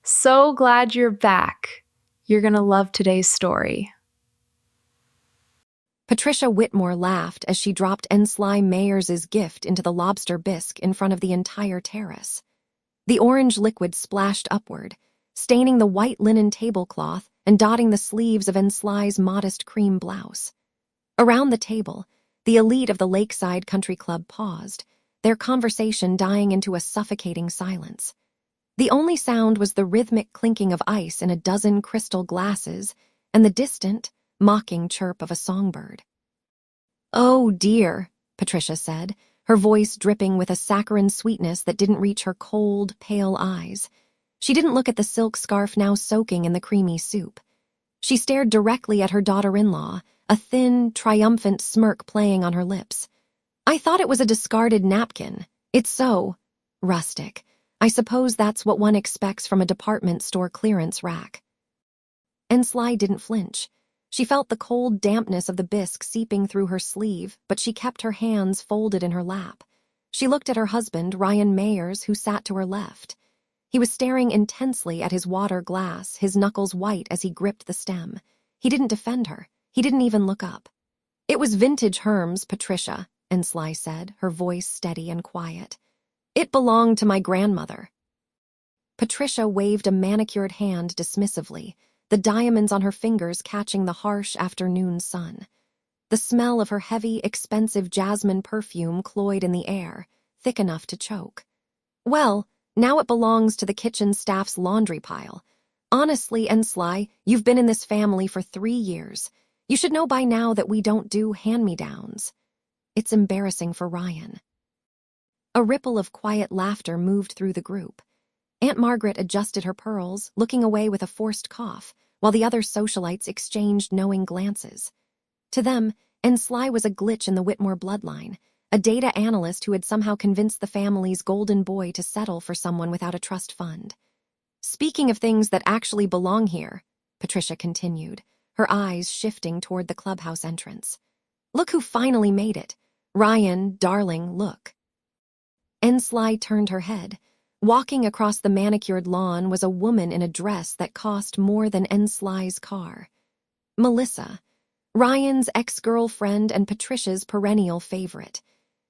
So glad you're back. You're going to love today's story. Patricia Whitmore laughed as she dropped Ensley Mayers's gift into the lobster bisque in front of the entire terrace. The orange liquid splashed upward, staining the white linen tablecloth and dotting the sleeves of Ensley's modest cream blouse. Around the table, the elite of the Lakeside Country Club paused, their conversation dying into a suffocating silence. The only sound was the rhythmic clinking of ice in a dozen crystal glasses and the distant, mocking chirp of a songbird. "Oh, dear," Patricia said, her voice dripping with a saccharine sweetness that didn't reach her cold, pale eyes. She didn't look at the silk scarf now soaking in the creamy soup. She stared directly at her daughter-in-law, a thin, triumphant smirk playing on her lips. "I thought it was a discarded napkin. It's so rustic. I suppose that's what one expects from a department store clearance rack." Ensley didn't flinch. She felt the cold dampness of the bisque seeping through her sleeve, but she kept her hands folded in her lap. She looked at her husband, Ryan Mayers, who sat to her left. He was staring intensely at his water glass, his knuckles white as he gripped the stem. He didn't defend her. He didn't even look up. "It was vintage Herms, Patricia," Ensley said, her voice steady and quiet. "It belonged to my grandmother." Patricia waved a manicured hand dismissively, the diamonds on her fingers catching the harsh afternoon sun. The smell of her heavy, expensive jasmine perfume cloyed in the air, thick enough to choke. "Well, now it belongs to the kitchen staff's laundry pile. Honestly, Ensley, you've been in this family for 3 years. You should know by now that we don't do hand-me-downs." "It's embarrassing for Ryan." A ripple of quiet laughter moved through the group. Aunt Margaret adjusted her pearls, looking away with a forced cough, while the other socialites exchanged knowing glances. To them, Ensley was a glitch in the Whitmore bloodline, a data analyst who had somehow convinced the family's golden boy to settle for someone without a trust fund. "Speaking of things that actually belong here," Patricia continued, her eyes shifting toward the clubhouse entrance. "Look who finally made it. Ryan, darling, look." Ensley turned her head. Walking across the manicured lawn was a woman in a dress that cost more than Ensley's car. Melissa, Ryan's ex-girlfriend and Patricia's perennial favorite.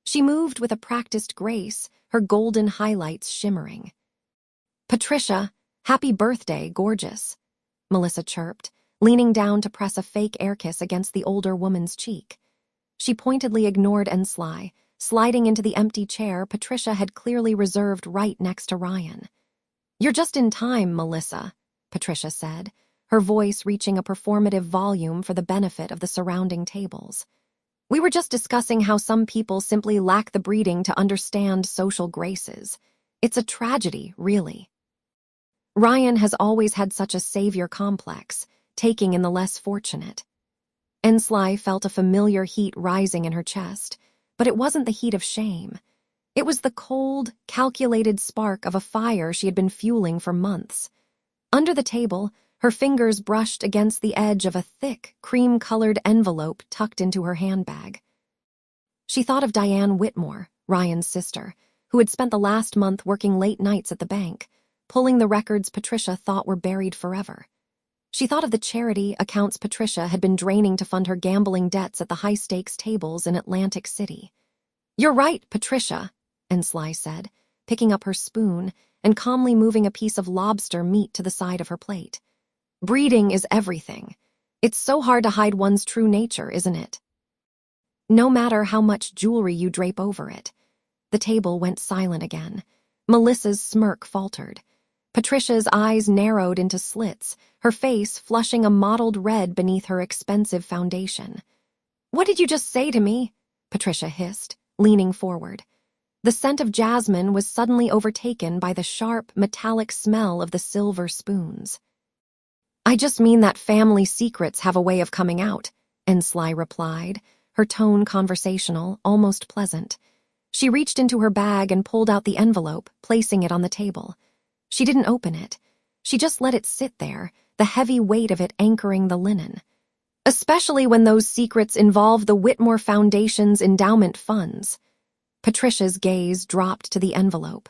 She moved with a practiced grace, her golden highlights shimmering. "Patricia, happy birthday, gorgeous," Melissa chirped, leaning down to press a fake air kiss against the older woman's cheek. She pointedly ignored Ensley, sliding into the empty chair Patricia had clearly reserved right next to Ryan. "You're just in time, Melissa," Patricia said, her voice reaching a performative volume for the benefit of the surrounding tables. "We were just discussing how some people simply lack the breeding to understand social graces. It's a tragedy, really. Ryan has always had such a savior complex, taking in the less fortunate." Ensley felt a familiar heat rising in her chest, but it wasn't the heat of shame. It was the cold, calculated spark of a fire she had been fueling for months. Under the table, her fingers brushed against the edge of a thick, cream-colored envelope tucked into her handbag. She thought of Diane Whitmore, Ryan's sister, who had spent the last month working late nights at the bank, pulling the records Patricia thought were buried forever. She thought of the charity accounts Patricia had been draining to fund her gambling debts at the high-stakes tables in Atlantic City. "You're right, Patricia," Ensley said, picking up her spoon and calmly moving a piece of lobster meat to the side of her plate. "Breeding is everything. It's so hard to hide one's true nature, isn't it? No matter how much jewelry you drape over it." The table went silent again. Melissa's smirk faltered. Patricia's eyes narrowed into slits, her face flushing a mottled red beneath her expensive foundation. "What did you just say to me?" Patricia hissed, leaning forward. The scent of jasmine was suddenly overtaken by the sharp, metallic smell of the silver spoons. "I just mean that family secrets have a way of coming out," Ensley replied, her tone conversational, almost pleasant. She reached into her bag and pulled out the envelope, placing it on the table. She didn't open it. She just let it sit there, the heavy weight of it anchoring the linen. "Especially when those secrets involve the Whitmore Foundation's endowment funds." Patricia's gaze dropped to the envelope.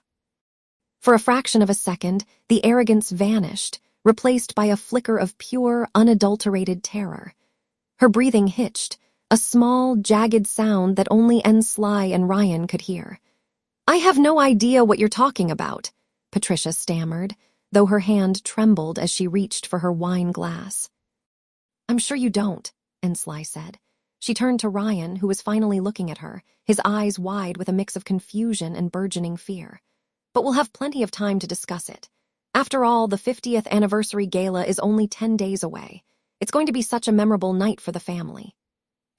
For a fraction of a second, the arrogance vanished, replaced by a flicker of pure, unadulterated terror. Her breathing hitched, a small, jagged sound that only Ensley and Ryan could hear. "I have no idea what you're talking about," Patricia stammered, though her hand trembled as she reached for her wine glass. "I'm sure you don't," Ensley said. She turned to Ryan, who was finally looking at her, his eyes wide with a mix of confusion and burgeoning fear. "But we'll have plenty of time to discuss it. After all, the 50th anniversary gala is only 10 days away. It's going to be such a memorable night for the family."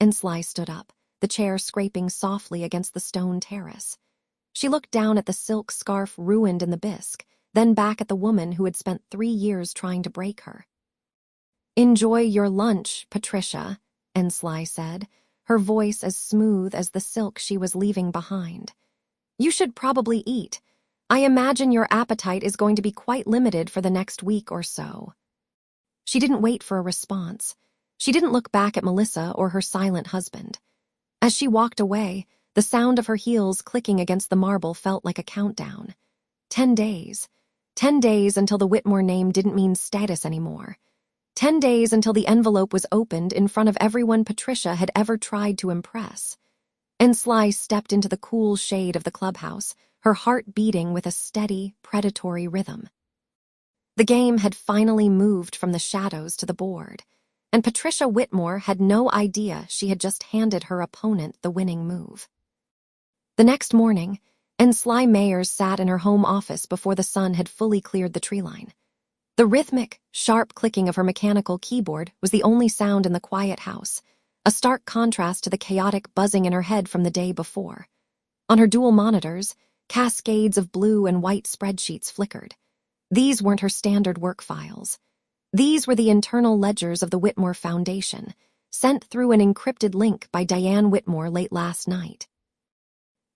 Ensley stood up, the chair scraping softly against the stone terrace. She looked down at the silk scarf ruined in the bisque, then back at the woman who had spent 3 years trying to break her. "Enjoy your lunch, Patricia," Ensley said, her voice as smooth as the silk she was leaving behind. "You should probably eat. I imagine your appetite is going to be quite limited for the next week or so." She didn't wait for a response. She didn't look back at Melissa or her silent husband. As she walked away, the sound of her heels clicking against the marble felt like a countdown. 10 days. 10 days until the Whitmore name didn't mean status anymore. 10 days until the envelope was opened in front of everyone Patricia had ever tried to impress. Ensley stepped into the cool shade of the clubhouse, her heart beating with a steady, predatory rhythm. The game had finally moved from the shadows to the board, and Patricia Whitmore had no idea she had just handed her opponent the winning move. The next morning, Ensley Mayers sat in her home office before the sun had fully cleared the tree line. The rhythmic, sharp clicking of her mechanical keyboard was the only sound in the quiet house, a stark contrast to the chaotic buzzing in her head from the day before. On her dual monitors, cascades of blue and white spreadsheets flickered. These weren't her standard work files. These were the internal ledgers of the Whitmore Foundation, sent through an encrypted link by Diane Whitmore late last night.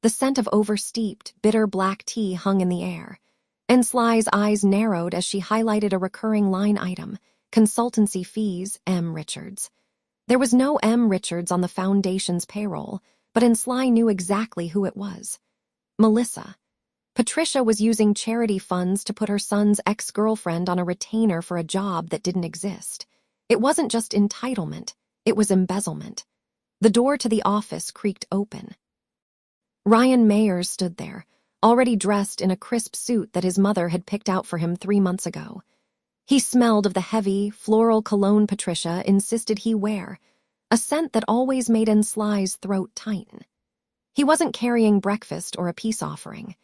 The scent of oversteeped, bitter black tea hung in the air. Ensley's eyes narrowed as she highlighted a recurring line item, consultancy fees, M. Richards. There was no M. Richards on the Foundation's payroll, but Ensley knew exactly who it was. Melissa. Patricia was using charity funds to put her son's ex-girlfriend on a retainer for a job that didn't exist. It wasn't just entitlement, it was embezzlement. The door to the office creaked open. Ryan Mayers stood there, already dressed in a crisp suit that his mother had picked out for him 3 months ago. He smelled of the heavy, floral cologne Patricia insisted he wear, a scent that always made Ensley's throat tighten. He wasn't carrying breakfast or a peace offering.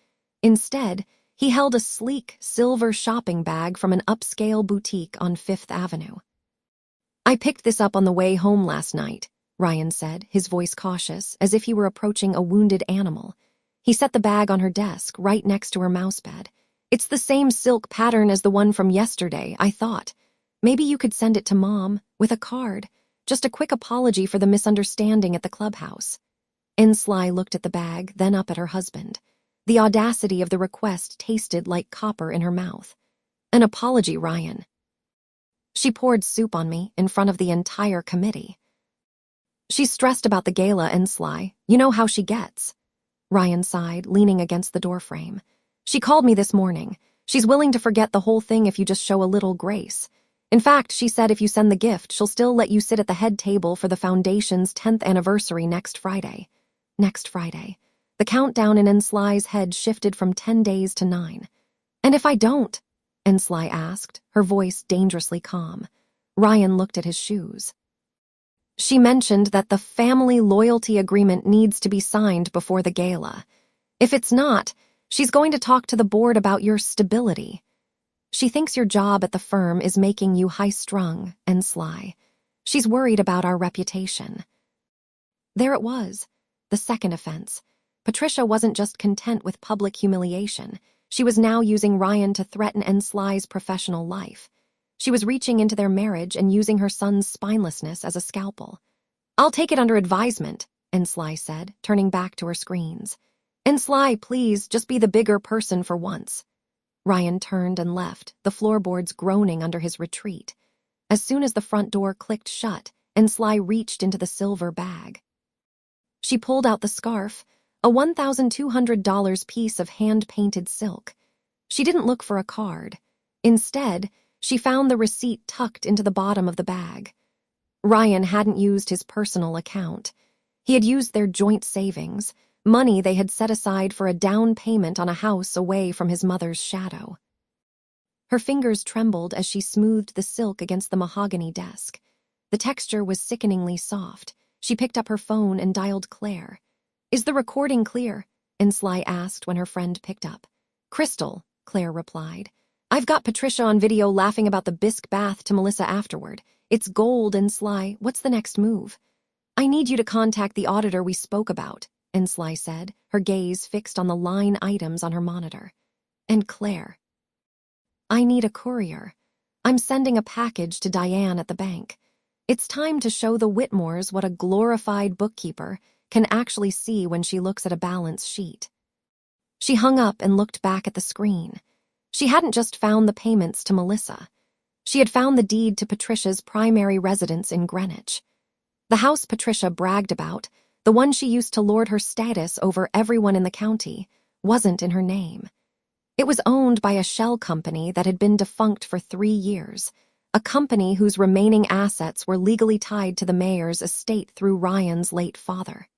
Instead, he held a sleek, silver shopping bag from an upscale boutique on Fifth Avenue. "I picked this up on the way home last night," Ryan said, his voice cautious, as if he were approaching a wounded animal. He set the bag on her desk, right next to her mouse bed. "It's the same silk pattern as the one from yesterday, I thought. Maybe you could send it to Mom, with a card. Just a quick apology for the misunderstanding at the clubhouse." Ensley looked at the bag, then up at her husband. The audacity of the request tasted like copper in her mouth. "An apology, Ryan." "She poured soup on me in front of the entire committee." "She's stressed about the gala, Ensley. You know how she gets." Ryan sighed, leaning against the doorframe. "She called me this morning. She's willing to forget the whole thing if you just show a little grace. In fact, she said if you send the gift, she'll still let you sit at the head table for the Foundation's 10th anniversary next Friday." Next Friday. The countdown in Ensley's head shifted from 10 days to 9. "And if I don't?" Ensley asked, her voice dangerously calm. Ryan looked at his shoes. "She mentioned that the family loyalty agreement needs to be signed before the gala. If it's not, she's going to talk to the board about your stability. She thinks your job at the firm is making you high-strung and sly. She's worried about our reputation." There it was, the second offense. Patricia wasn't just content with public humiliation. She was now using Ryan to threaten Ensley's professional life. She was reaching into their marriage and using her son's spinelessness as a scalpel. "I'll take it under advisement," Ensley said, turning back to her screens. "Ensley, please, just be the bigger person for once." Ryan turned and left, the floorboards groaning under his retreat. As soon as the front door clicked shut, Ensley reached into the silver bag. She pulled out the scarf, a $1,200 piece of hand-painted silk. She didn't look for a card. Instead, she found the receipt tucked into the bottom of the bag. Ryan hadn't used his personal account. He had used their joint savings, money they had set aside for a down payment on a house away from his mother's shadow. Her fingers trembled as she smoothed the silk against the mahogany desk. The texture was sickeningly soft. She picked up her phone and dialed Claire. "Is the recording clear?" Ensley asked when her friend picked up. "Crystal," Claire replied. "I've got Patricia on video laughing about the bisque bath to Melissa afterward. It's gold, Ensley. What's the next move?" "I need you to contact the auditor we spoke about," Ensley said, her gaze fixed on the line items on her monitor. "And Claire." "I need a courier. I'm sending a package to Diane at the bank. It's time to show the Whitmores what a glorified bookkeeper can actually see when she looks at a balance sheet." She hung up and looked back at the screen. She hadn't just found the payments to Melissa. She had found the deed to Patricia's primary residence in Greenwich. The house Patricia bragged about, the one she used to lord her status over everyone in the county, wasn't in her name. It was owned by a shell company that had been defunct for 3 years, a company whose remaining assets were legally tied to the mayor's estate through Ryan's late father.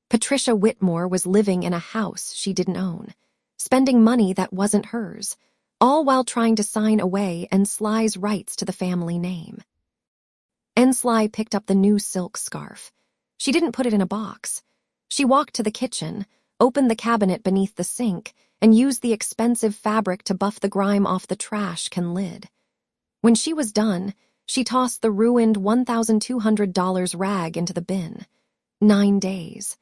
Patricia Whitmore was living in a house she didn't own, spending money that wasn't hers, all while trying to sign away Ensley's rights to the family name. Ensley picked up the new silk scarf. She didn't put it in a box. She walked to the kitchen, opened the cabinet beneath the sink, and used the expensive fabric to buff the grime off the trash can lid. When she was done, she tossed the ruined $1,200 rag into the bin. 9 days.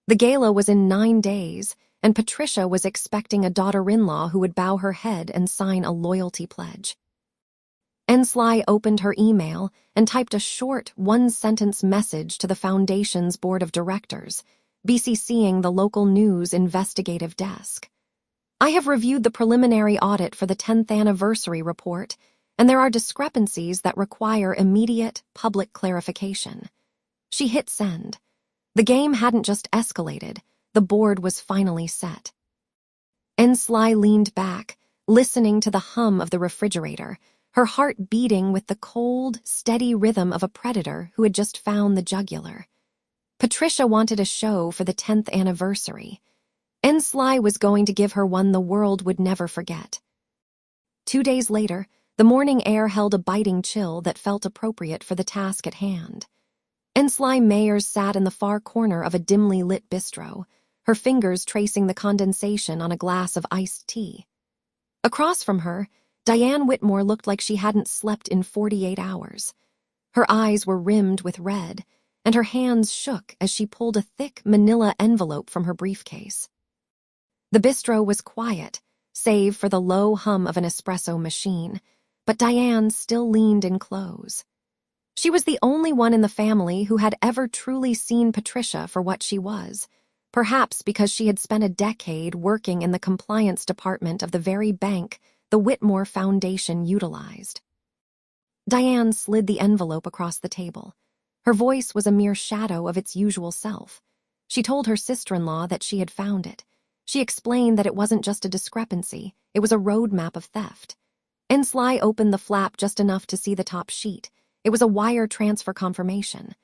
The gala was in 9 days, and Patricia was expecting a daughter-in-law who would bow her head and sign a loyalty pledge. Ensley opened her email and typed a short, one-sentence message to the Foundation's board of directors, BCCing the local news investigative desk. "I have reviewed the preliminary audit for the 10th anniversary report, and there are discrepancies that require immediate public clarification." She hit send. The game hadn't just escalated, the board was finally set. Ensley leaned back, listening to the hum of the refrigerator, her heart beating with the cold, steady rhythm of a predator who had just found the jugular. Patricia wanted a show for the 10th anniversary. Ensley was going to give her one the world would never forget. 2 days later, the morning air held a biting chill that felt appropriate for the task at hand. Ensley Mayers sat in the far corner of a dimly lit bistro, her fingers tracing the condensation on a glass of iced tea. Across from her, Diane Whitmore looked like she hadn't slept in 48 hours. Her eyes were rimmed with red, and her hands shook as she pulled a thick manila envelope from her briefcase. The bistro was quiet, save for the low hum of an espresso machine, but Diane still leaned in close. She was the only one in the family who had ever truly seen Patricia for what she was, perhaps because she had spent a decade working in the compliance department of the very bank the Whitmore Foundation utilized. Diane slid the envelope across the table. Her voice was a mere shadow of its usual self. She told her sister-in-law that she had found it. She explained that it wasn't just a discrepancy, it was a roadmap of theft. Ensley opened the flap just enough to see the top sheet. It was a wire transfer confirmation.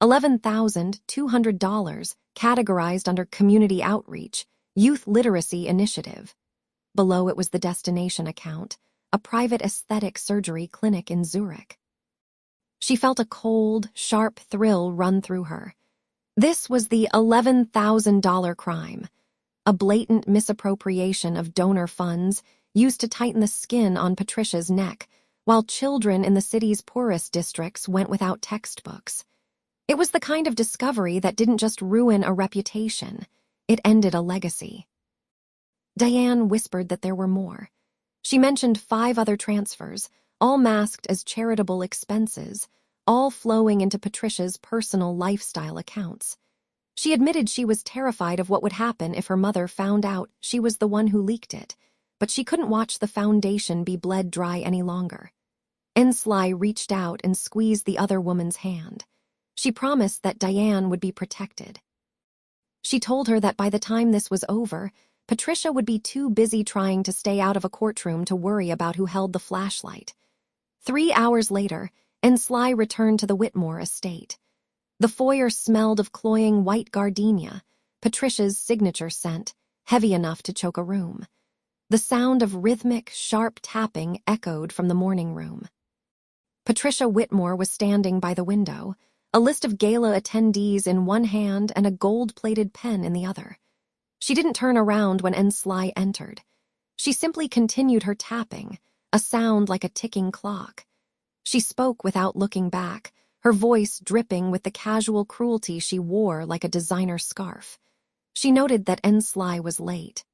$11,200, categorized under Community Outreach, Youth Literacy Initiative. Below it was the destination account, a private aesthetic surgery clinic in Zurich. She felt a cold, sharp thrill run through her. This was the $11,000 crime, a blatant misappropriation of donor funds used to tighten the skin on Patricia's neck, while children in the city's poorest districts went without textbooks. It was the kind of discovery that didn't just ruin a reputation, it ended a legacy. Diane whispered that there were more. She mentioned 5 other transfers, all masked as charitable expenses, all flowing into Patricia's personal lifestyle accounts. She admitted she was terrified of what would happen if her mother found out she was the one who leaked it, but she couldn't watch the foundation be bled dry any longer. Ensley reached out and squeezed the other woman's hand. She promised that Diane would be protected. She told her that by the time this was over, Patricia would be too busy trying to stay out of a courtroom to worry about who held the flashlight. 3 hours later, Ensley returned to the Whitmore estate. The foyer smelled of cloying white gardenia, Patricia's signature scent, heavy enough to choke a room. The sound of rhythmic, sharp tapping echoed from the morning room. Patricia Whitmore was standing by the window, a list of gala attendees in one hand and a gold-plated pen in the other. She didn't turn around when Ensley entered. She simply continued her tapping, a sound like a ticking clock. She spoke without looking back, her voice dripping with the casual cruelty she wore like a designer scarf. She noted that Ensley was late.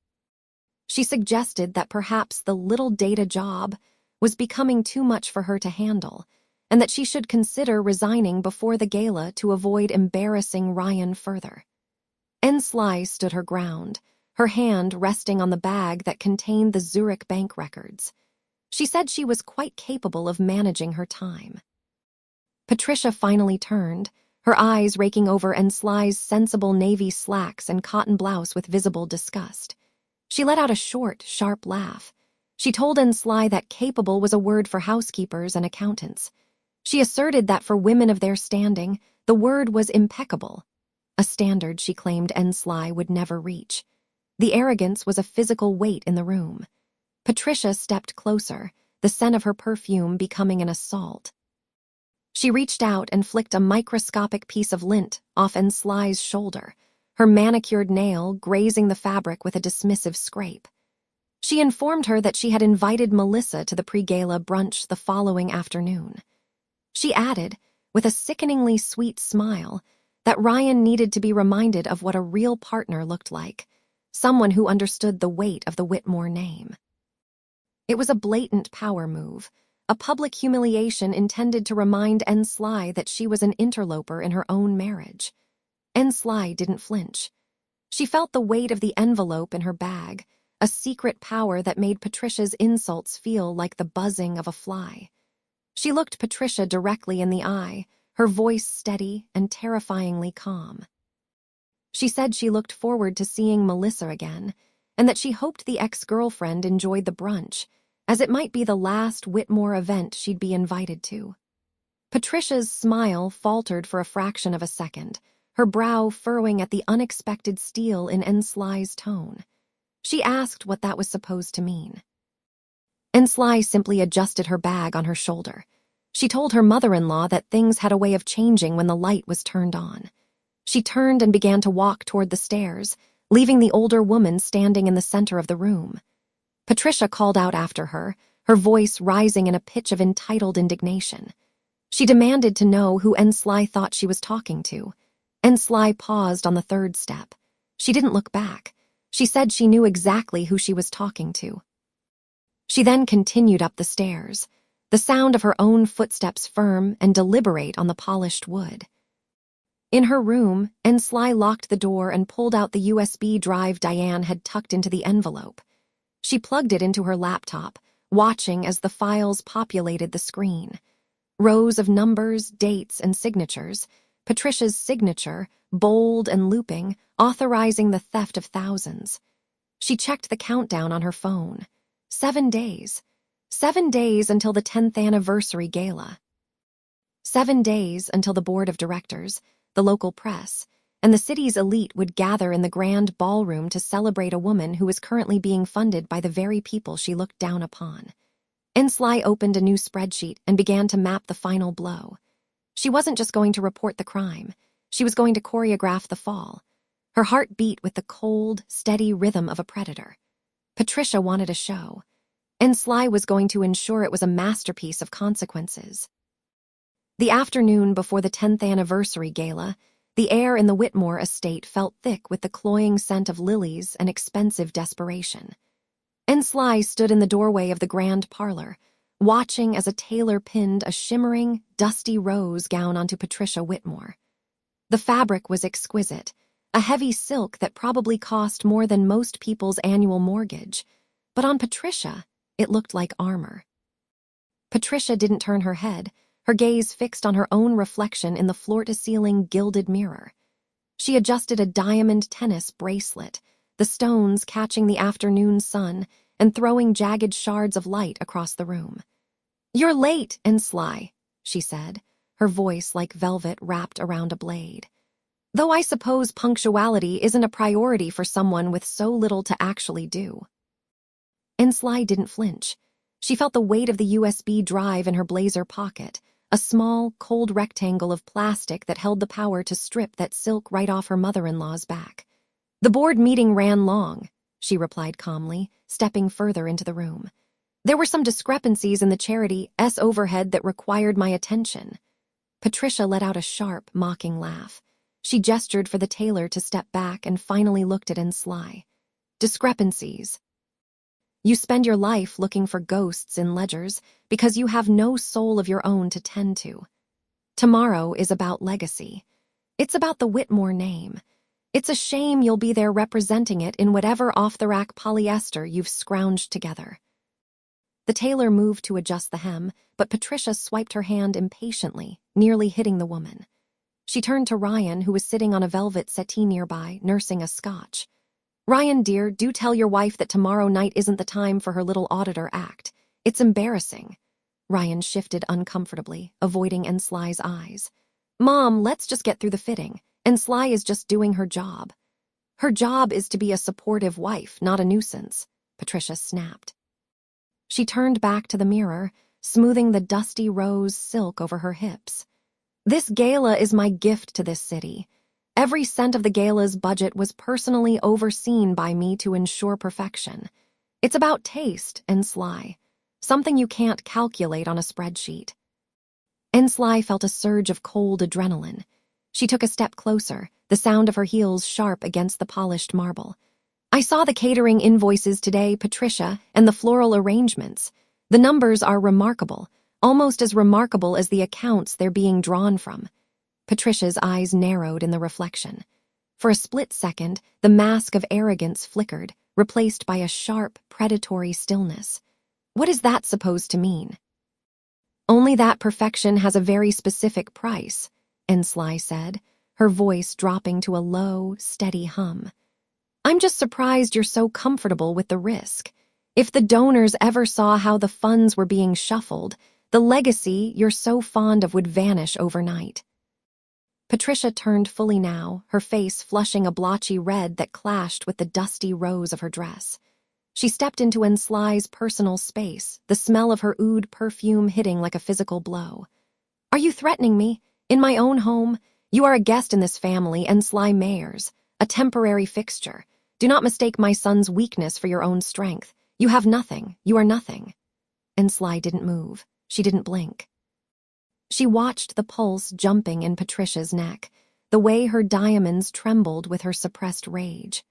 She suggested that perhaps the little data job was becoming too much for her to handle, and that she should consider resigning before the gala to avoid embarrassing Ryan further. Ensley stood her ground, her hand resting on the bag that contained the Zurich bank records. She said she was quite capable of managing her time. Patricia finally turned, her eyes raking over Ensley's sensible navy slacks and cotton blouse with visible disgust. She let out a short, sharp laugh. She told Ensley that capable was a word for housekeepers and accountants. She asserted that for women of their standing, the word was impeccable, a standard she claimed Ensley would never reach. The arrogance was a physical weight in the room. Patricia stepped closer, the scent of her perfume becoming an assault. She reached out and flicked a microscopic piece of lint off Ensley's shoulder, her manicured nail grazing the fabric with a dismissive scrape. She informed her that she had invited Melissa to the pre-gala brunch the following afternoon. She added, with a sickeningly sweet smile, that Ryan needed to be reminded of what a real partner looked like, someone who understood the weight of the Whitmore name. It was a blatant power move, a public humiliation intended to remind Ensley that she was an interloper in her own marriage. Ensley didn't flinch. She felt the weight of the envelope in her bag, a secret power that made Patricia's insults feel like the buzzing of a fly. She looked Patricia directly in the eye, her voice steady and terrifyingly calm. She said she looked forward to seeing Melissa again, and that she hoped the ex-girlfriend enjoyed the brunch, as it might be the last Whitmore event she'd be invited to. Patricia's smile faltered for a fraction of a second, her brow furrowing at the unexpected steel in Ensley's tone. She asked what that was supposed to mean. Ensley simply adjusted her bag on her shoulder. She told her mother-in-law that things had a way of changing when the light was turned on. She turned and began to walk toward the stairs, leaving the older woman standing in the center of the room. Patricia called out after her, her voice rising in a pitch of entitled indignation. She demanded to know who Ensley thought she was talking to. Ensley paused on the third step. She didn't look back. She said she knew exactly who she was talking to. She then continued up the stairs, the sound of her own footsteps firm and deliberate on the polished wood. In her room, Ensley locked the door and pulled out the USB drive Diane had tucked into the envelope. She plugged it into her laptop, watching as the files populated the screen. Rows of numbers, dates, and signatures, Patricia's signature, bold and looping, authorizing the theft of thousands. She checked the countdown on her phone. 7 days. 7 days until the 10th anniversary gala. 7 days until the board of directors, the local press, and the city's elite would gather in the grand ballroom to celebrate a woman who was currently being funded by the very people she looked down upon. Ensley opened a new spreadsheet and began to map the final blow. She wasn't just going to report the crime. She was going to choreograph the fall. Her heart beat with the cold, steady rhythm of a predator. Patricia wanted a show. Ensley was going to ensure it was a masterpiece of consequences. The afternoon before the 10th anniversary gala, the air in the Whitmore estate felt thick with the cloying scent of lilies and expensive desperation. Ensley stood in the doorway of the grand parlor, watching as a tailor pinned a shimmering, dusty rose gown onto Patricia Whitmore. The fabric was exquisite, a heavy silk that probably cost more than most people's annual mortgage, but on Patricia, it looked like armor. Patricia didn't turn her head, her gaze fixed on her own reflection in the floor-to-ceiling gilded mirror. She adjusted a diamond tennis bracelet, the stones catching the afternoon sun and throwing jagged shards of light across the room. "You're late, Ensley," she said, her voice like velvet wrapped around a blade. "Though I suppose punctuality isn't a priority for someone with so little to actually do." Ensley didn't flinch. She felt the weight of the USB drive in her blazer pocket, a small, cold rectangle of plastic that held the power to strip that silk right off her mother-in-law's back. "The board meeting ran long," she replied calmly, stepping further into the room. "There were some discrepancies in the charity's overhead that required my attention." Patricia let out a sharp, mocking laugh. She gestured for the tailor to step back and finally looked at Ensley. "Discrepancies. You spend your life looking for ghosts in ledgers because you have no soul of your own to tend to. Tomorrow is about legacy. It's about the Whitmore name. It's a shame you'll be there representing it in whatever off-the-rack polyester you've scrounged together." The tailor moved to adjust the hem, but Patricia swiped her hand impatiently, nearly hitting the woman. She turned to Ryan, who was sitting on a velvet settee nearby, nursing a scotch. "Ryan, dear, do tell your wife that tomorrow night isn't the time for her little auditor act. It's embarrassing." Ryan shifted uncomfortably, avoiding Ensley's eyes. "Mom, let's just get through the fitting. Ensley is just doing her job." "Her job is to be a supportive wife, not a nuisance," Patricia snapped. She turned back to the mirror, smoothing the dusty rose silk over her hips. "This gala is my gift to this city. Every cent of the gala's budget was personally overseen by me to ensure perfection. It's about taste, Ensley, something you can't calculate on a spreadsheet." Ensley felt a surge of cold adrenaline. She took a step closer, the sound of her heels sharp against the polished marble. "I saw the catering invoices today, Patricia, and the floral arrangements. The numbers are remarkable, almost as remarkable as the accounts they're being drawn from." Patricia's eyes narrowed in the reflection. For a split second, the mask of arrogance flickered, replaced by a sharp, predatory stillness. "What is that supposed to mean?" "Only that perfection has a very specific price," Ensley said, her voice dropping to a low, steady hum. "I'm just surprised you're so comfortable with the risk. If the donors ever saw how the funds were being shuffled, the legacy you're so fond of would vanish overnight." Patricia turned fully now, her face flushing a blotchy red that clashed with the dusty rose of her dress. She stepped into Ensley's personal space, the smell of her oud perfume hitting like a physical blow. "Are you threatening me? In my own home? You are a guest in this family, Ensley Mayers, a temporary fixture. Do not mistake my son's weakness for your own strength. You have nothing. You are nothing." Ensley didn't move. She didn't blink. She watched the pulse jumping in Patricia's neck, the way her diamonds trembled with her suppressed rage.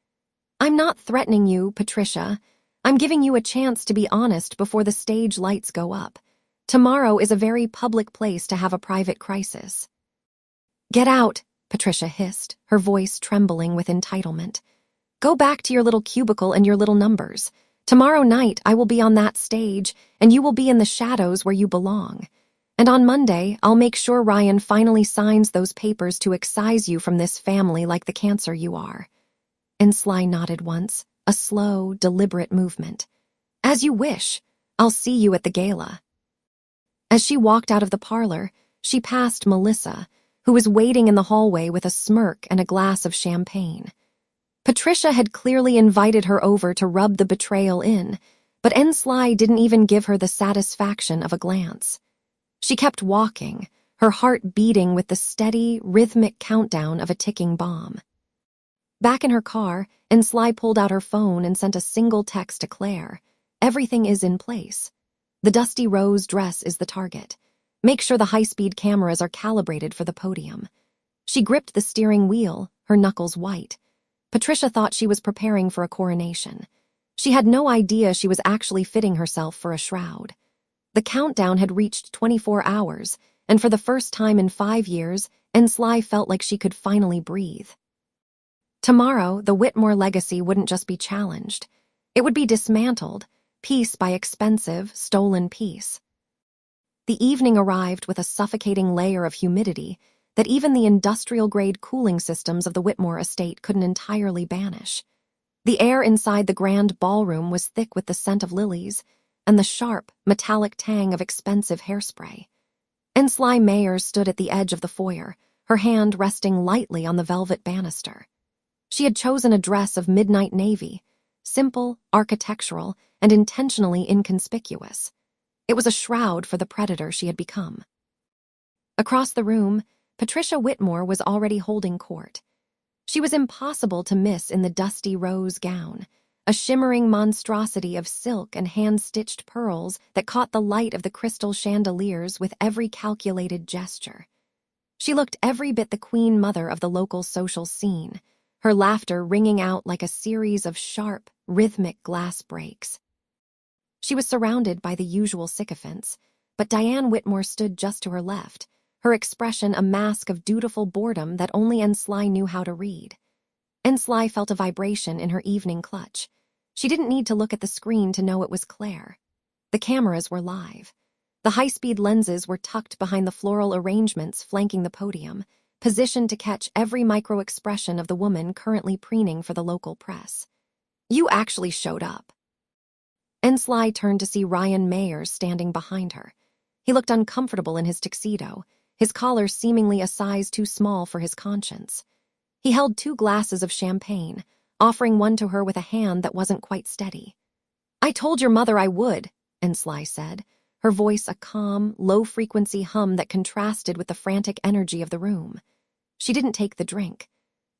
"I'm not threatening you, Patricia. I'm giving you a chance to be honest before the stage lights go up. Tomorrow is a very public place to have a private crisis." "Get out," Patricia hissed, her voice trembling with entitlement. "Go back to your little cubicle and your little numbers. Tomorrow night I will be on that stage, and you will be in the shadows where you belong. And on Monday, I'll make sure Ryan finally signs those papers to excise you from this family like the cancer you are." Ensley nodded once, a slow, deliberate movement. "As you wish. I'll see you at the gala." As she walked out of the parlor, she passed Melissa, who was waiting in the hallway with a smirk and a glass of champagne. Patricia had clearly invited her over to rub the betrayal in, but Ensley didn't even give her the satisfaction of a glance. She kept walking, her heart beating with the steady, rhythmic countdown of a ticking bomb. Back in her car, Ensley pulled out her phone and sent a single text to Claire. "Everything is in place. The dusty rose dress is the target. Make sure the high-speed cameras are calibrated for the podium." She gripped the steering wheel, her knuckles white. Patricia thought she was preparing for a coronation. She had no idea she was actually fitting herself for a shroud. The countdown had reached 24 hours, and for the first time in 5 years, Ensley felt like she could finally breathe. Tomorrow, the Whitmore legacy wouldn't just be challenged. It would be dismantled, piece by expensive, stolen piece. The evening arrived with a suffocating layer of humidity that even the industrial-grade cooling systems of the Whitmore estate couldn't entirely banish. The air inside the grand ballroom was thick with the scent of lilies and the sharp, metallic tang of expensive hairspray. Ensley Mayers stood at the edge of the foyer, her hand resting lightly on the velvet banister. She had chosen a dress of midnight navy, simple, architectural, and intentionally inconspicuous. It was a shroud for the predator she had become. Across the room, Patricia Whitmore was already holding court. She was impossible to miss in the dusty rose gown, a shimmering monstrosity of silk and hand-stitched pearls that caught the light of the crystal chandeliers with every calculated gesture. She looked every bit the queen mother of the local social scene, her laughter ringing out like a series of sharp, rhythmic glass breaks. She was surrounded by the usual sycophants, but Diane Whitmore stood just to her left, her expression a mask of dutiful boredom that only Ensley knew how to read. Ensley felt a vibration in her evening clutch. She didn't need to look at the screen to know it was Claire. The cameras were live. The high-speed lenses were tucked behind the floral arrangements flanking the podium, positioned to catch every micro-expression of the woman currently preening for the local press. "You actually showed up." Ensley turned to see Ryan Mayers standing behind her. He looked uncomfortable in his tuxedo, his collar seemingly a size too small for his conscience. He held 2 glasses of champagne, offering one to her with a hand that wasn't quite steady. "I told your mother I would," Ensley said, her voice a calm, low-frequency hum that contrasted with the frantic energy of the room. She didn't take the drink.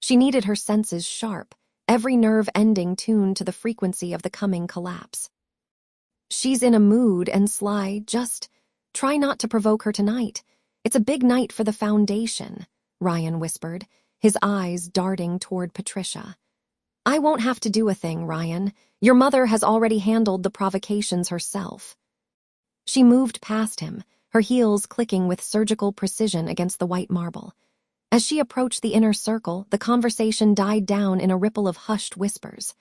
She needed her senses sharp, every nerve ending tuned to the frequency of the coming collapse. "She's in a mood, Ensley. Just try not to provoke her tonight. It's a big night for the foundation," Ryan whispered, his eyes darting toward Patricia. "I won't have to do a thing, Ryan. Your mother has already handled the provocations herself." She moved past him, her heels clicking with surgical precision against the white marble. As she approached the inner circle, the conversation died down in a ripple of hushed whispers.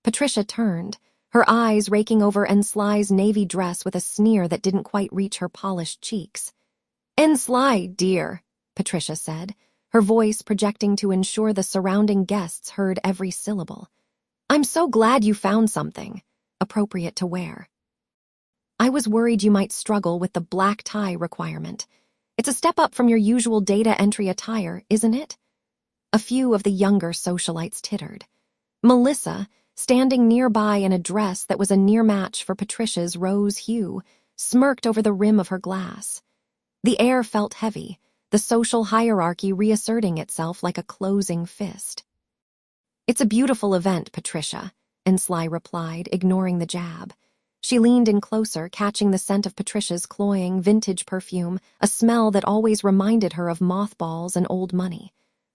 Patricia turned, her eyes raking over Ensley's navy dress with a sneer that didn't quite reach her polished cheeks. "Ensley, dear," Patricia said, her voice projecting to ensure the surrounding guests heard every syllable. "I'm so glad you found something appropriate to wear. I was worried you might struggle with the black tie requirement. It's a step up from your usual data entry attire, isn't it?" A few of the younger socialites tittered. Melissa, standing nearby in a dress that was a near match for Patricia's rose hue, smirked over the rim of her glass. The air felt heavy, the social hierarchy reasserting itself like a closing fist. "It's a beautiful event, Patricia," Ensley replied, ignoring the jab. She leaned in closer, catching the scent of Patricia's cloying, vintage perfume, a smell that always reminded her of mothballs and old money.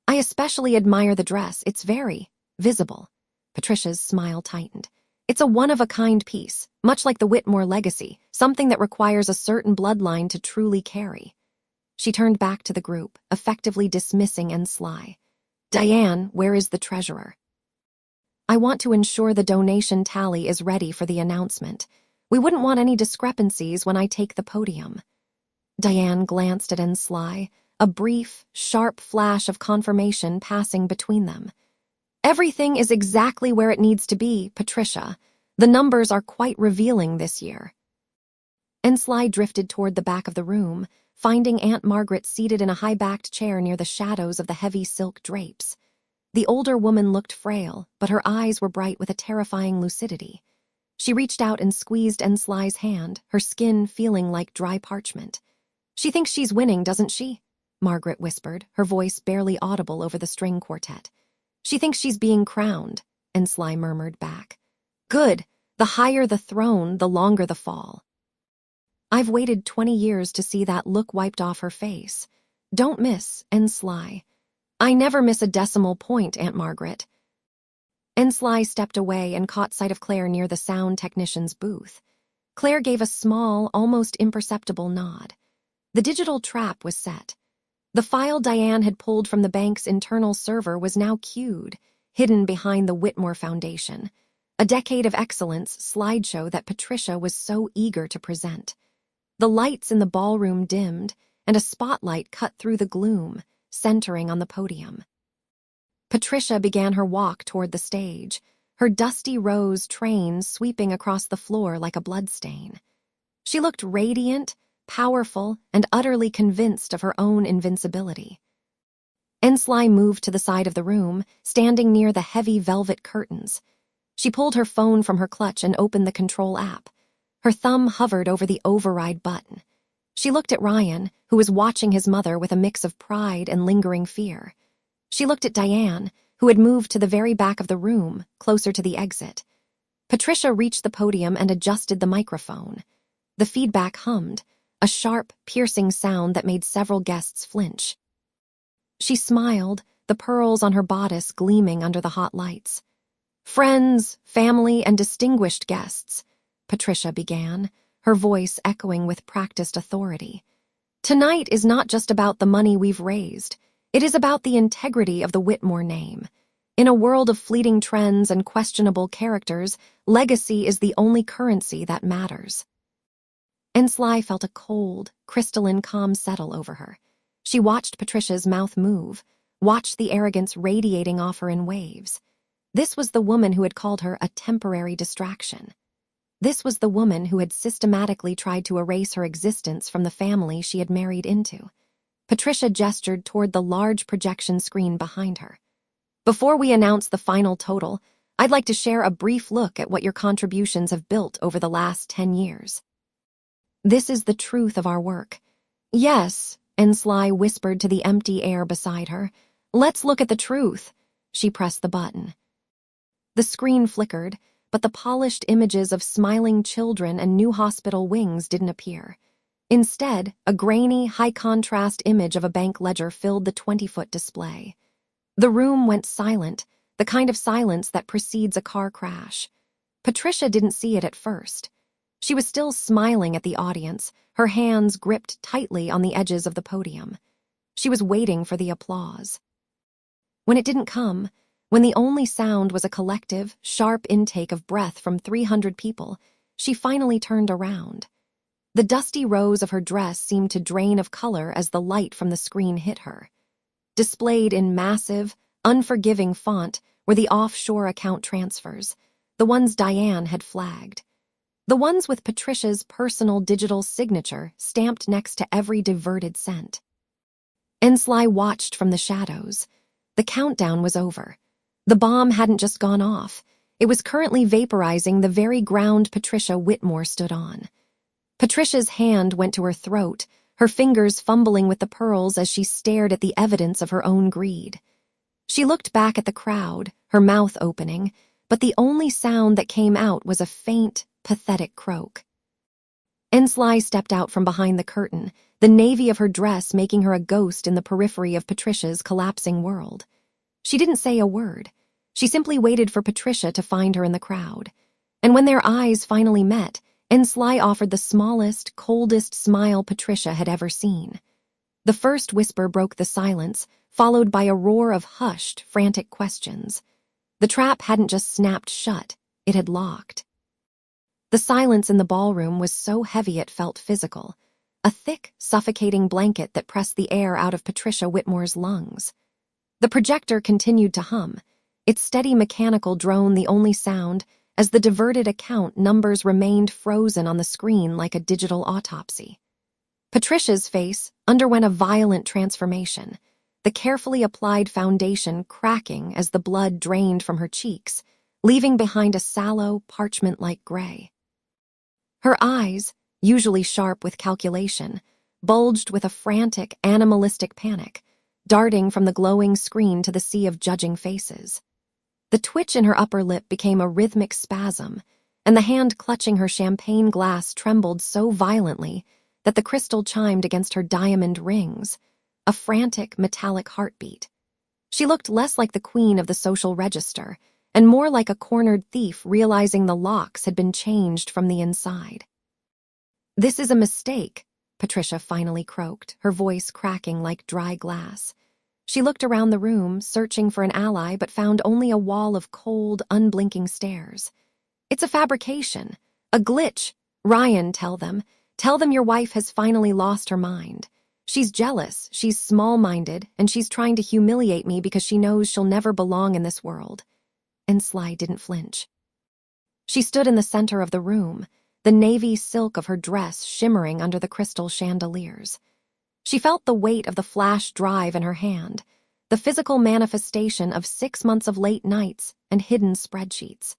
"I especially admire the dress. It's very visible." Patricia's smile tightened. "It's a one-of-a-kind piece, much like the Whitmore legacy, something that requires a certain bloodline to truly carry." She turned back to the group, effectively dismissing Ensley. "Diane, where is the treasurer?" "I want to ensure the donation tally is ready for the announcement. We wouldn't want any discrepancies when I take the podium." Diane glanced at Ensley, a brief, sharp flash of confirmation passing between them. "Everything is exactly where it needs to be, Patricia. The numbers are quite revealing this year." Ensley drifted toward the back of the room, finding Aunt Margaret seated in a high-backed chair near the shadows of the heavy silk drapes. The older woman looked frail, but her eyes were bright with a terrifying lucidity. She reached out and squeezed Ensley's hand, her skin feeling like dry parchment. "She thinks she's winning, doesn't she?" Margaret whispered, her voice barely audible over the string quartet. "She thinks she's being crowned," Ensley murmured back. "Good. The higher the throne, the longer the fall." "I've waited 20 years to see that look wiped off her face. Don't miss, Ensley." "I never miss a decimal point, Aunt Margaret." Ensley stepped away and caught sight of Claire near the sound technician's booth. Claire gave a small, almost imperceptible nod. The digital trap was set. The file Diane had pulled from the bank's internal server was now queued, hidden behind the Whitmore Foundation, a decade of excellence slideshow that Patricia was so eager to present. The lights in the ballroom dimmed, and a spotlight cut through the gloom, centering on the podium. Patricia began her walk toward the stage, her dusty rose train sweeping across the floor like a bloodstain. She looked radiant, powerful, and utterly convinced of her own invincibility. Ensley moved to the side of the room, standing near the heavy velvet curtains. She pulled her phone from her clutch and opened the control app. Her thumb hovered over the override button. She looked at Ryan, who was watching his mother with a mix of pride and lingering fear. She looked at Diane, who had moved to the very back of the room, closer to the exit. Patricia reached the podium and adjusted the microphone. The feedback hummed, a sharp, piercing sound that made several guests flinch. She smiled, the pearls on her bodice gleaming under the hot lights. "Friends, family, and distinguished guests," Patricia began, her voice echoing with practiced authority. "Tonight is not just about the money we've raised. It is about the integrity of the Whitmore name. In a world of fleeting trends and questionable characters, legacy is the only currency that matters." Ensley felt a cold, crystalline calm settle over her. She watched Patricia's mouth move, watched the arrogance radiating off her in waves. This was the woman who had called her a temporary distraction. This was the woman who had systematically tried to erase her existence from the family she had married into. Patricia gestured toward the large projection screen behind her. "Before we announce the final total, I'd like to share a brief look at what your contributions have built over the last 10 years. This is the truth of our work." "Yes," Ensley whispered to the empty air beside her. "Let's look at the truth." She pressed the button. The screen flickered, but the polished images of smiling children and new hospital wings didn't appear. Instead, a grainy, high-contrast image of a bank ledger filled the 20-foot display. The room went silent, the kind of silence that precedes a car crash. Patricia didn't see it at first. She was still smiling at the audience, her hands gripped tightly on the edges of the podium. She was waiting for the applause. When it didn't come, when the only sound was a collective, sharp intake of breath from 300 people, she finally turned around. The dusty rose of her dress seemed to drain of color as the light from the screen hit her. Displayed in massive, unforgiving font were the offshore account transfers, the ones Diane had flagged. The ones with Patricia's personal digital signature stamped next to every diverted cent. Ensley watched from the shadows. The countdown was over. The bomb hadn't just gone off. It was currently vaporizing the very ground Patricia Whitmore stood on. Patricia's hand went to her throat, her fingers fumbling with the pearls as she stared at the evidence of her own greed. She looked back at the crowd, her mouth opening, but the only sound that came out was a faint, pathetic croak. Ensley stepped out from behind the curtain, the navy of her dress making her a ghost in the periphery of Patricia's collapsing world. She didn't say a word. She simply waited for Patricia to find her in the crowd. And when their eyes finally met, Ensley offered the smallest, coldest smile Patricia had ever seen. The first whisper broke the silence, followed by a roar of hushed, frantic questions. The trap hadn't just snapped shut, it had locked. The silence in the ballroom was so heavy it felt physical, a thick, suffocating blanket that pressed the air out of Patricia Whitmore's lungs. The projector continued to hum, its steady mechanical drone the only sound, as the diverted account numbers remained frozen on the screen like a digital autopsy. Patricia's face underwent a violent transformation, the carefully applied foundation cracking as the blood drained from her cheeks, leaving behind a sallow, parchment-like gray. Her eyes, usually sharp with calculation, bulged with a frantic, animalistic panic, darting from the glowing screen to the sea of judging faces. The twitch in her upper lip became a rhythmic spasm, and the hand clutching her champagne glass trembled so violently that the crystal chimed against her diamond rings, a frantic, metallic heartbeat. She looked less like the queen of the social register, and more like a cornered thief realizing the locks had been changed from the inside. "This is a mistake," Patricia finally croaked, her voice cracking like dry glass. She looked around the room, searching for an ally, but found only a wall of cold, unblinking stares. "It's a fabrication, a glitch. Ryan, tell them your wife has finally lost her mind. She's jealous, she's small-minded, and she's trying to humiliate me because she knows she'll never belong in this world." Ensley didn't flinch. She stood in the center of the room, the navy silk of her dress shimmering under the crystal chandeliers. She felt the weight of the flash drive in her hand, the physical manifestation of 6 months of late nights and hidden spreadsheets.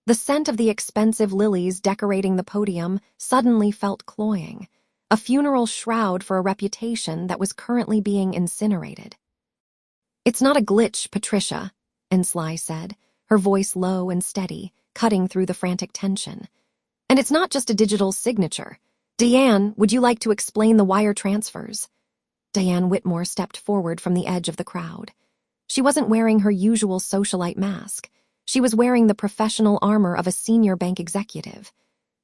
The scent of the expensive lilies decorating the podium suddenly felt cloying, a funeral shroud for a reputation that was currently being incinerated. "It's not a glitch, Patricia," Ensley said, her voice low and steady, cutting through the frantic tension. "And it's not just a digital signature. Diane, would you like to explain the wire transfers?" Diane Whitmore stepped forward from the edge of the crowd. She wasn't wearing her usual socialite mask. She was wearing the professional armor of a senior bank executive.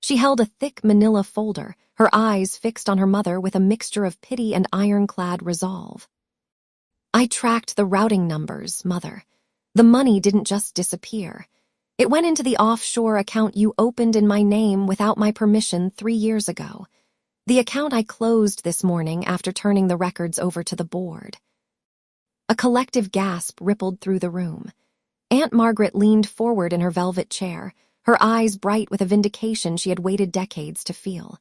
She held a thick manila folder, her eyes fixed on her mother with a mixture of pity and ironclad resolve. "I tracked the routing numbers, Mother. The money didn't just disappear. It went into the offshore account you opened in my name without my permission 3 years ago. The account I closed this morning after turning the records over to the board." A collective gasp rippled through the room. Aunt Margaret leaned forward in her velvet chair, her eyes bright with a vindication she had waited decades to feel.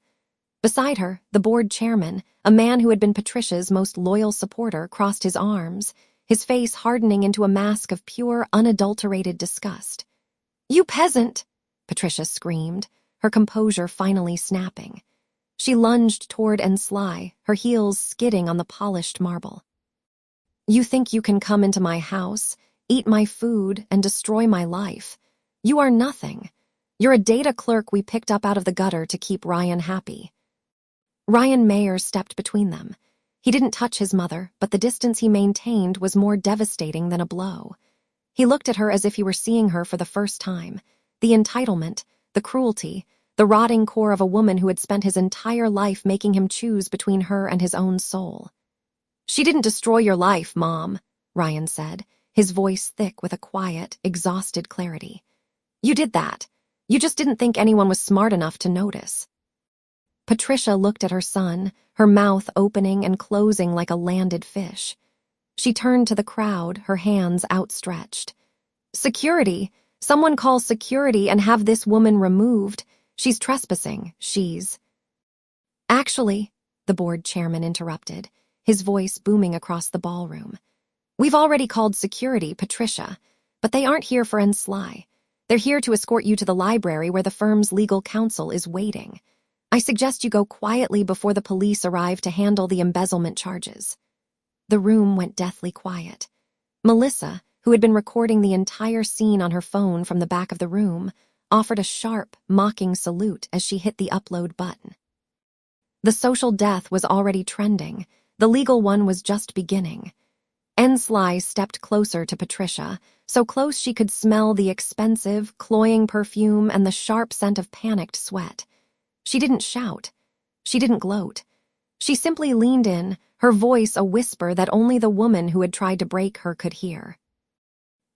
Beside her, the board chairman, a man who had been Patricia's most loyal supporter, crossed his arms, his face hardening into a mask of pure, unadulterated disgust. "You peasant!" Patricia screamed, her composure finally snapping. She lunged toward Ensley, her heels skidding on the polished marble. "You think you can come into my house, eat my food, and destroy my life? You are nothing. You're a data clerk we picked up out of the gutter to keep Ryan happy." Ryan Mayer stepped between them. He didn't touch his mother, but the distance he maintained was more devastating than a blow. He looked at her as if he were seeing her for the first time. The entitlement, the cruelty, the rotting core of a woman who had spent his entire life making him choose between her and his own soul. "She didn't destroy your life, Mom," Ryan said, his voice thick with a quiet, exhausted clarity. "You did that. You just didn't think anyone was smart enough to notice." Patricia looked at her son, her mouth opening and closing like a landed fish. She turned to the crowd, her hands outstretched. "Security! Someone call security and have this woman removed. She's trespassing. She's—" "Actually," the board chairman interrupted, his voice booming across the ballroom. "We've already called security, Patricia, but they aren't here for Ensley. They're here to escort you to the library where the firm's legal counsel is waiting. I suggest you go quietly before the police arrive to handle the embezzlement charges." The room went deathly quiet. Melissa, who had been recording the entire scene on her phone from the back of the room, offered a sharp, mocking salute as she hit the upload button. The social death was already trending. The legal one was just beginning. Ensley stepped closer to Patricia, so close she could smell the expensive, cloying perfume and the sharp scent of panicked sweat. She didn't shout. She didn't gloat. She simply leaned in, her voice a whisper that only the woman who had tried to break her could hear.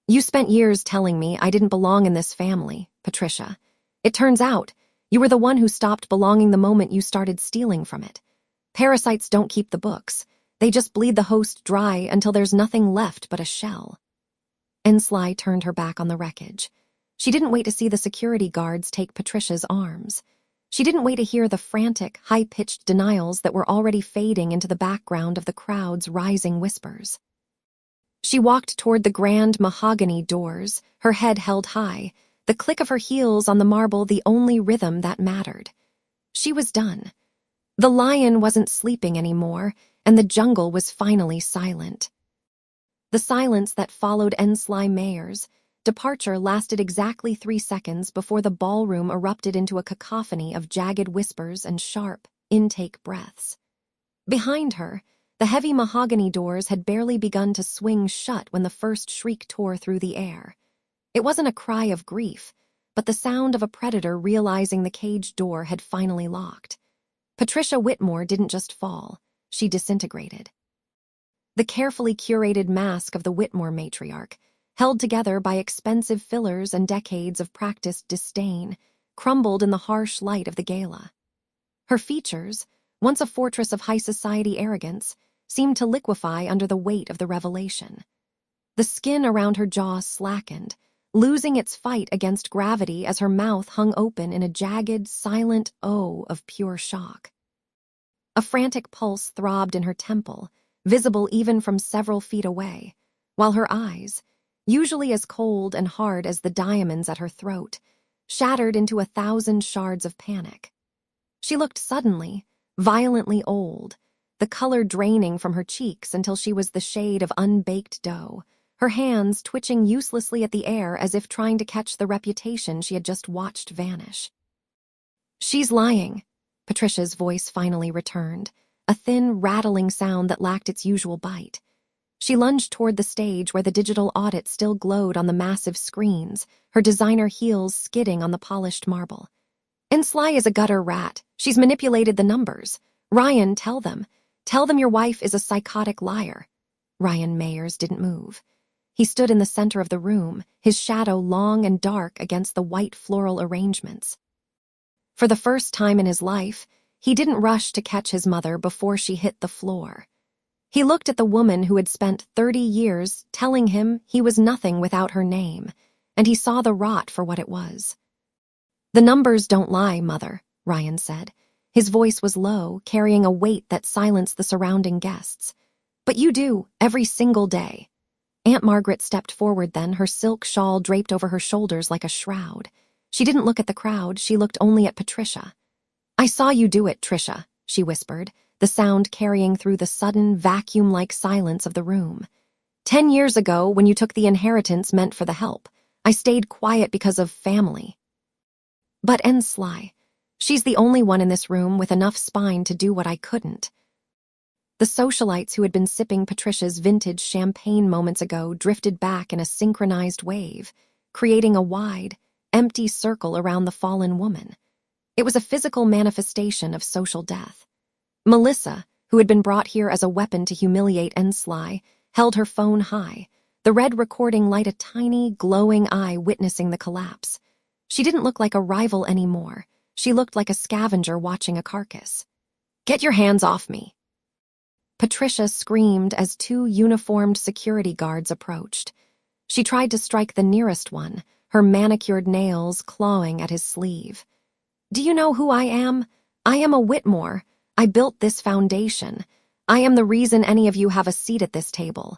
"You spent years telling me I didn't belong in this family, Patricia. It turns out you were the one who stopped belonging the moment you started stealing from it. Parasites don't keep the books. They just bleed the host dry until there's nothing left but a shell." Ensley turned her back on the wreckage. She didn't wait to see the security guards take Patricia's arms. She didn't wait to hear the frantic, high-pitched denials that were already fading into the background of the crowd's rising whispers. She walked toward the grand mahogany doors, her head held high, the click of her heels on the marble the only rhythm that mattered. She was done. The lion wasn't sleeping anymore, and the jungle was finally silent. The silence that followed Ensley Mayer's departure lasted exactly 3 seconds before the ballroom erupted into a cacophony of jagged whispers and sharp, intake breaths. Behind her, the heavy mahogany doors had barely begun to swing shut when the first shriek tore through the air. It wasn't a cry of grief, but the sound of a predator realizing the cage door had finally locked. Patricia Whitmore didn't just fall, she disintegrated. The carefully curated mask of the Whitmore matriarch, held together by expensive fillers and decades of practiced disdain, crumbled in the harsh light of the gala. Her features, once a fortress of high society arrogance, seemed to liquefy under the weight of the revelation. The skin around her jaw slackened, losing its fight against gravity as her mouth hung open in a jagged, silent O of pure shock. A frantic pulse throbbed in her temple, visible even from several feet away, while her eyes, usually as cold and hard as the diamonds at her throat, shattered into 1,000 shards of panic. She looked suddenly, violently old, the color draining from her cheeks until she was the shade of unbaked dough, her hands twitching uselessly at the air as if trying to catch the reputation she had just watched vanish. "She's lying," Patricia's voice finally returned, a thin, rattling sound that lacked its usual bite. She lunged toward the stage where the digital audit still glowed on the massive screens, her designer heels skidding on the polished marble. "Ensley is a gutter rat. She's manipulated the numbers. Ryan, tell them. Tell them your wife is a psychotic liar." Ryan Mayers didn't move. He stood in the center of the room, his shadow long and dark against the white floral arrangements. For the first time in his life, he didn't rush to catch his mother before she hit the floor. He looked at the woman who had spent 30 years telling him he was nothing without her name, and he saw the rot for what it was. "The numbers don't lie, Mother," Ryan said. His voice was low, carrying a weight that silenced the surrounding guests. "But you do, every single day." Aunt Margaret stepped forward then, her silk shawl draped over her shoulders like a shroud. She didn't look at the crowd, she looked only at Patricia. "I saw you do it, Tricia," she whispered, the sound carrying through the sudden, vacuum-like silence of the room. 10 years ago, when you took the inheritance meant for the help, I stayed quiet because of family. But Ensley, she's the only one in this room with enough spine to do what I couldn't." The socialites who had been sipping Patricia's vintage champagne moments ago drifted back in a synchronized wave, creating a wide, empty circle around the fallen woman. It was a physical manifestation of social death. Melissa, who had been brought here as a weapon to humiliate Ensley, held her phone high, the red recording light a tiny, glowing eye witnessing the collapse. She didn't look like a rival anymore. She looked like a scavenger watching a carcass. "Get your hands off me!" Patricia screamed as 2 uniformed security guards approached. She tried to strike the nearest one, her manicured nails clawing at his sleeve. "Do you know who I am? I am a Whitmore. I built this foundation. I am the reason any of you have a seat at this table."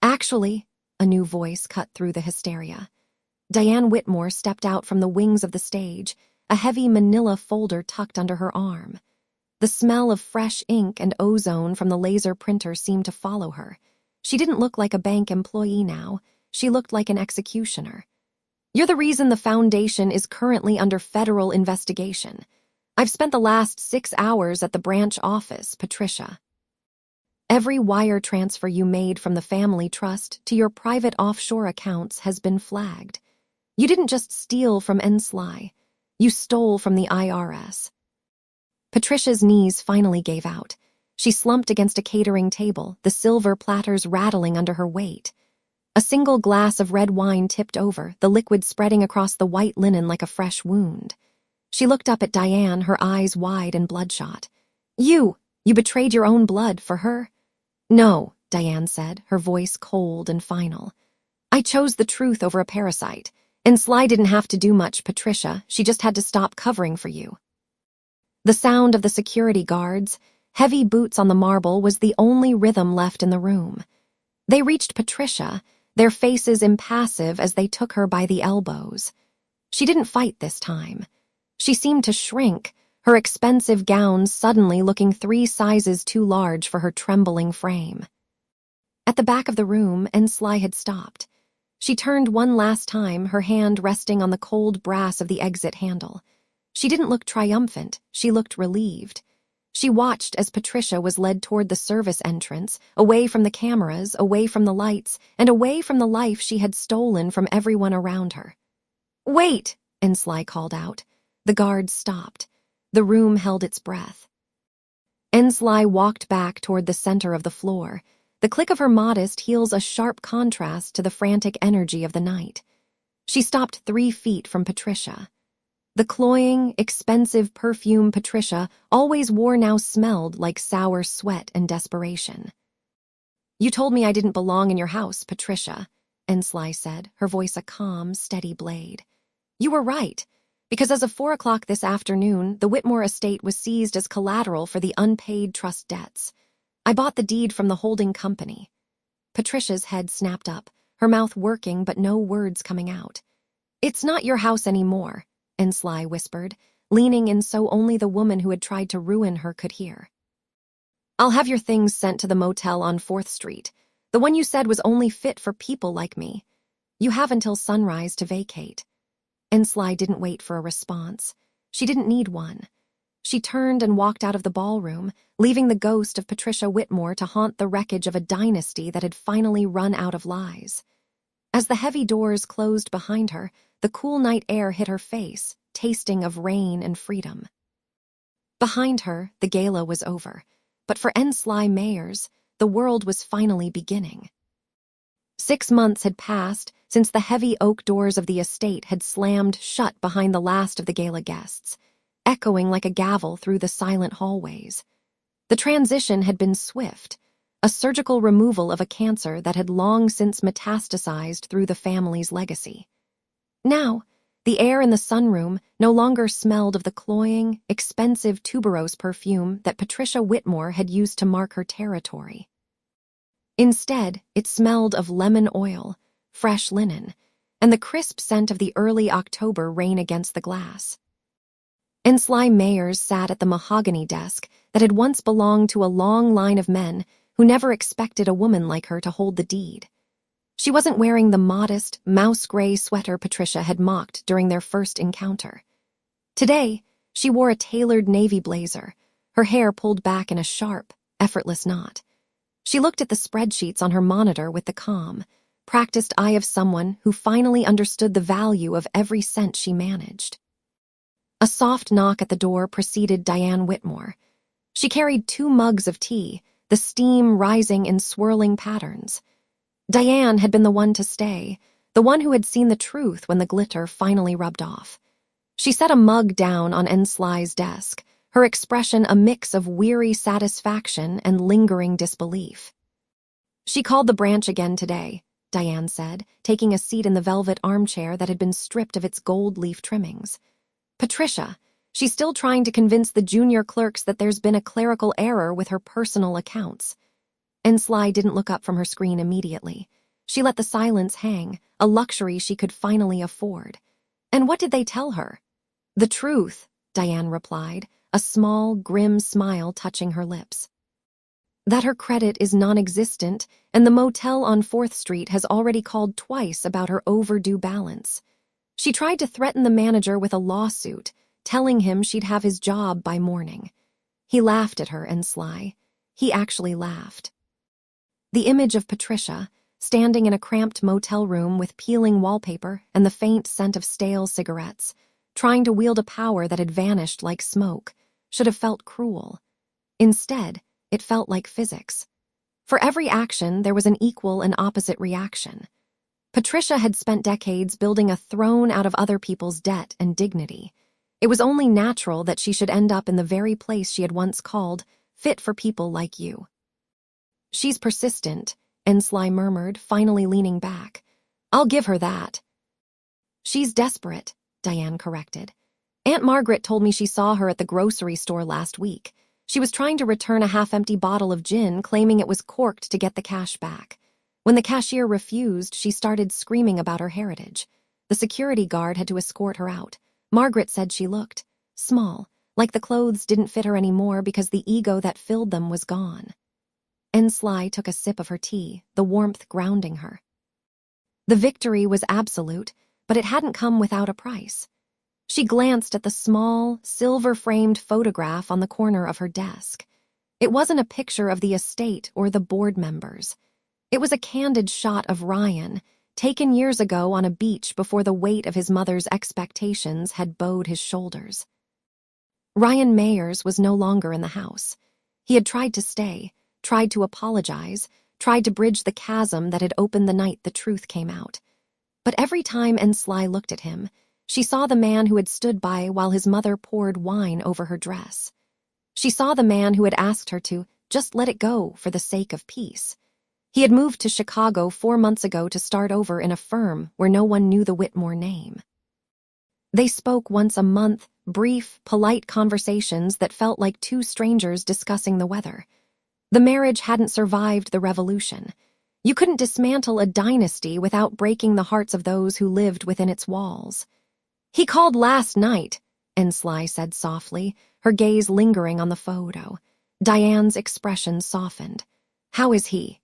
"Actually," a new voice cut through the hysteria. Diane Whitmore stepped out from the wings of the stage, a heavy manila folder tucked under her arm. The smell of fresh ink and ozone from the laser printer seemed to follow her. She didn't look like a bank employee now. She looked like an executioner. "You're the reason the foundation is currently under federal investigation. I've spent the last 6 hours at the branch office, Patricia. Every wire transfer you made from the family trust to your private offshore accounts has been flagged. You didn't just steal from Ensley. You stole from the IRS." Patricia's knees finally gave out. She slumped against a catering table, the silver platters rattling under her weight. A single glass of red wine tipped over, the liquid spreading across the white linen like a fresh wound. She looked up at Diane, her eyes wide and bloodshot. You betrayed your own blood for her?" "No," Diane said, her voice cold and final. "I chose the truth over a parasite. Ensley didn't have to do much, Patricia. She just had to stop covering for you." The sound of the security guards, heavy boots on the marble, was the only rhythm left in the room. They reached Patricia, their faces impassive as they took her by the elbows. She didn't fight this time. She seemed to shrink, her expensive gown suddenly looking 3 sizes too large for her trembling frame. At the back of the room, Ensley had stopped. She turned one last time, her hand resting on the cold brass of the exit handle. She didn't look triumphant, she looked relieved. She watched as Patricia was led toward the service entrance, away from the cameras, away from the lights, and away from the life she had stolen from everyone around her. "Wait!" Ensley called out. The guards stopped. The room held its breath. Ensley walked back toward the center of the floor. The click of her modest heels a sharp contrast to the frantic energy of the night. She stopped 3 feet from Patricia. The cloying, expensive perfume Patricia always wore now smelled like sour sweat and desperation. "You told me I didn't belong in your house, Patricia," Ensley said, her voice a calm, steady blade. You were right, because as of 4 o'clock this afternoon, the Whitmore estate was seized as collateral for the unpaid trust debts. I bought the deed from the holding company. Patricia's head snapped up, her mouth working but no words coming out. It's not your house anymore, Ensley whispered, leaning in so only the woman who had tried to ruin her could hear. I'll have your things sent to the motel on 4th Street, the one you said was only fit for people like me. You have until sunrise to vacate. Ensley didn't wait for a response. She didn't need one. She turned and walked out of the ballroom, leaving the ghost of Patricia Whitmore to haunt the wreckage of a dynasty that had finally run out of lies. As the heavy doors closed behind her, the cool night air hit her face, tasting of rain and freedom. Behind her, the gala was over, but for Ensley Mayers, the world was finally beginning. 6 months had passed since the heavy oak doors of the estate had slammed shut behind the last of the gala guests, echoing like a gavel through the silent hallways. The transition had been swift, a surgical removal of a cancer that had long since metastasized through the family's legacy. Now, the air in the sunroom no longer smelled of the cloying, expensive tuberose perfume that Patricia Whitmore had used to mark her territory. Instead, it smelled of lemon oil, fresh linen, and the crisp scent of the early October rain against the glass. Ensley Mayers sat at the mahogany desk that had once belonged to a long line of men who never expected a woman like her to hold the deed. She wasn't wearing the modest, mouse-gray sweater Patricia had mocked during their first encounter. Today, she wore a tailored navy blazer, her hair pulled back in a sharp, effortless knot. She looked at the spreadsheets on her monitor with the calm, practiced eye of someone who finally understood the value of every cent she managed. A soft knock at the door preceded Diane Whitmore. She carried 2 mugs of tea, the steam rising in swirling patterns. Diane had been the one to stay, the one who had seen the truth when the glitter finally rubbed off. She set a mug down on Ensley's desk, her expression a mix of weary satisfaction and lingering disbelief. She called the branch again today, Diane said, taking a seat in the velvet armchair that had been stripped of its gold leaf trimmings. Patricia, she's still trying to convince the junior clerks that there's been a clerical error with her personal accounts. Ensley didn't look up from her screen immediately. She let the silence hang, a luxury she could finally afford. And what did they tell her? The truth, Diane replied, a small, grim smile touching her lips. That her credit is non-existent, and the motel on 4th Street has already called twice about her overdue balance. She tried to threaten the manager with a lawsuit, telling him she'd have his job by morning. He laughed at her, Ensley. He actually laughed. The image of Patricia, standing in a cramped motel room with peeling wallpaper and the faint scent of stale cigarettes, trying to wield a power that had vanished like smoke, should have felt cruel. Instead, it felt like physics. For every action, there was an equal and opposite reaction. Patricia had spent decades building a throne out of other people's debt and dignity. It was only natural that she should end up in the very place she had once called fit for people like you. She's persistent, Ensley murmured, finally leaning back. I'll give her that. She's desperate, Diane corrected. Aunt Margaret told me she saw her at the grocery store last week. She was trying to return a half-empty bottle of gin, claiming it was corked to get the cash back. When the cashier refused, she started screaming about her heritage. The security guard had to escort her out. Margaret said she looked small, like the clothes didn't fit her anymore because the ego that filled them was gone. Ensley took a sip of her tea, the warmth grounding her. The victory was absolute, but it hadn't come without a price. She glanced at the small, silver-framed photograph on the corner of her desk. It wasn't a picture of the estate or the board members. It was a candid shot of Ryan, taken years ago on a beach before the weight of his mother's expectations had bowed his shoulders. Ryan Mayers was no longer in the house. He had tried to stay, tried to apologize, tried to bridge the chasm that had opened the night the truth came out. But every time Ensley looked at him, she saw the man who had stood by while his mother poured wine over her dress. She saw the man who had asked her to just let it go for the sake of peace. He had moved to Chicago 4 months ago to start over in a firm where no one knew the Whitmore name. They spoke once a month, brief, polite conversations that felt like two strangers discussing the weather. The marriage hadn't survived the revolution. You couldn't dismantle a dynasty without breaking the hearts of those who lived within its walls. "He called last night," Ensley said softly, her gaze lingering on the photo. Diane's expression softened. "How is he?"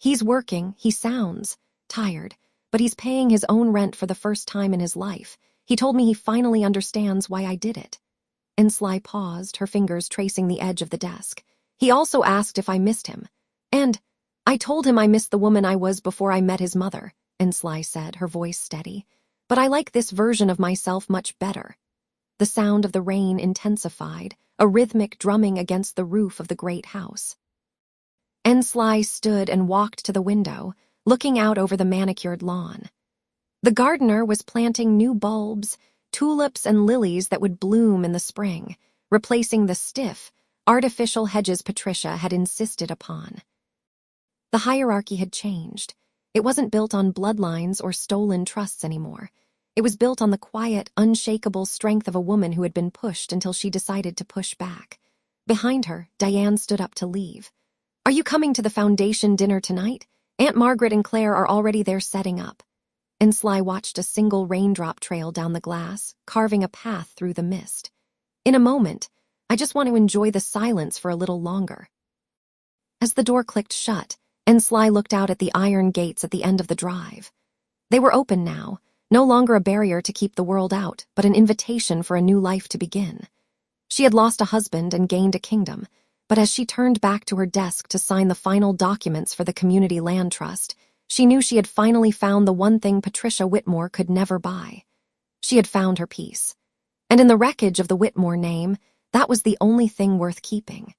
"He's working, he sounds tired, but he's paying his own rent for the first time in his life. He told me he finally understands why I did it." Ensley paused, her fingers tracing the edge of the desk. "He also asked if I missed him. And I told him I missed the woman I was before I met his mother," Ensley said, her voice steady. "But I like this version of myself much better." The sound of the rain intensified, a rhythmic drumming against the roof of the great house. Ensley stood and walked to the window, looking out over the manicured lawn. The gardener was planting new bulbs, tulips and lilies that would bloom in the spring, replacing the stiff, artificial hedges Patricia had insisted upon. The hierarchy had changed. It wasn't built on bloodlines or stolen trusts anymore. It was built on the quiet, unshakable strength of a woman who had been pushed until she decided to push back. Behind her, Diane stood up to leave. "Are you coming to the foundation dinner tonight? Aunt Margaret and Claire are already there setting up." Ensley watched a single raindrop trail down the glass, carving a path through the mist. "In a moment. I just want to enjoy the silence for a little longer." As the door clicked shut, Ensley looked out at the iron gates at the end of the drive. They were open now, no longer a barrier to keep the world out, but an invitation for a new life to begin. She had lost a husband and gained a kingdom, but as she turned back to her desk to sign the final documents for the Community Land Trust, she knew she had finally found the one thing Patricia Whitmore could never buy. She had found her peace. And in the wreckage of the Whitmore name, that was the only thing worth keeping.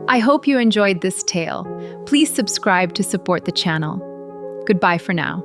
I hope you enjoyed this tale. Please subscribe to support the channel. Goodbye for now.